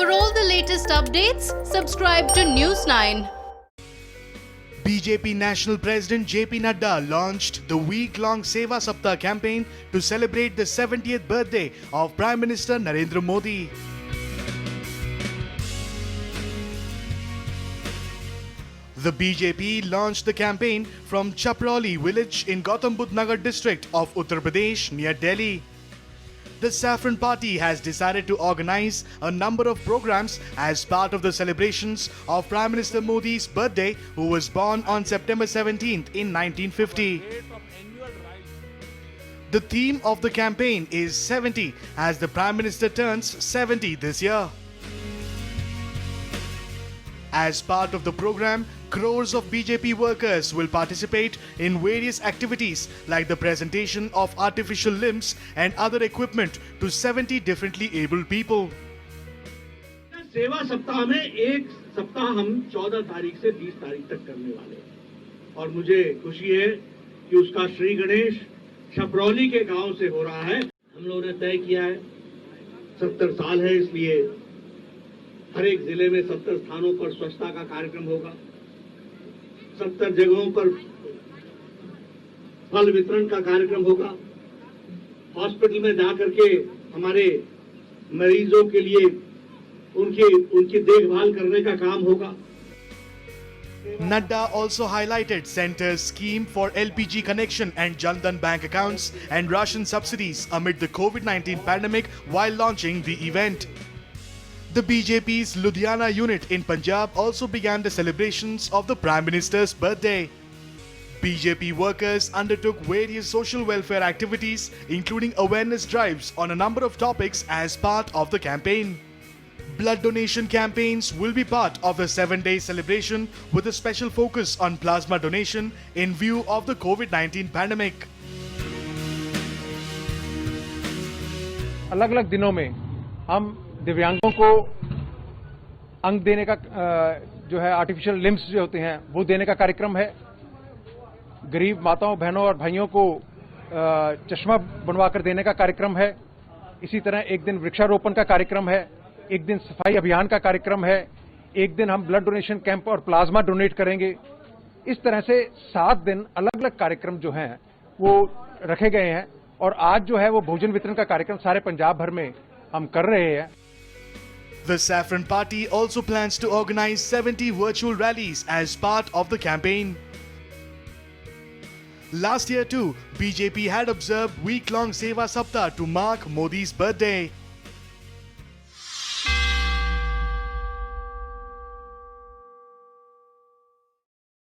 For all the latest updates, subscribe to News 9. BJP National President JP Nadda launched the week-long Seva Saptah campaign to celebrate the 70th birthday of Prime Minister Narendra Modi. The BJP launched the campaign from Chaprauli village in Gautam Budh Nagar district of Uttar Pradesh near Delhi. The Saffron Party has decided to organize a number of programs as part of the celebrations of Prime Minister Modi's birthday, who was born on September 17th in 1950. The theme of the campaign is 70, as the Prime Minister turns 70 this year. As part of the program, crores of BJP workers will participate in various activities like the presentation of artificial limbs and other equipment to 70 differently abled people. सेवा सप्ताह में एक सप्ताह हम 14 तारीख से 20 तारीख तक करने वाले हैं और मुझे खुशी है कि उसका श्री गणेश छपरौली के गांव से हो रहा है। हम लोगों ने तय किया है 70 साल है, इसलिए हर एक जिले में 70 स्थानों पर स्वच्छता का कार्यक्रम होगा, 70 जगहों पर फल वितरण का कार्यक्रम होगा, हॉस्पिटल में जाकर के हमारे मरीजों के लिए उनकी देखभाल करने का काम होगा। Nadda also highlighted Centre's scheme for LPG connection and Jan Dhan bank accounts and ration subsidies amid the COVID-19 pandemic while launching the event. The BJP's Ludhiana unit in Punjab also began the celebrations of the Prime Minister's birthday. BJP workers undertook various social welfare activities, including awareness drives on a number of topics as part of the campaign. Blood donation campaigns will be part of the 7-day celebration with a special focus on plasma donation in view of the COVID-19 pandemic. अलग-अलग दिनों में हम दिव्यांगों को अंग देने का जो है आर्टिफिशियल लिम्स जो होते हैं वो देने का कार्यक्रम है। गरीब माताओं बहनों और भाइयों को चश्मा बनवा कर देने का कार्यक्रम है। इसी तरह एक दिन वृक्षारोपण का कार्यक्रम है, एक दिन सफाई अभियान का कार्यक्रम है, एक दिन हम ब्लड डोनेशन कैंप और प्लाज्मा डोनेट करेंगे। इस तरह से 7 दिन अलग-अलग कार्यक्रम जो हैं वो रखे गए हैं और आज जो है वो भोजन वितरण का कार्यक्रम सारे पंजाब भर में हम कर रहे हैं। The Saffron Party also plans to organize 70 virtual rallies as part of the campaign. Last year too, BJP had observed week-long Seva Saptah to mark Modi's birthday.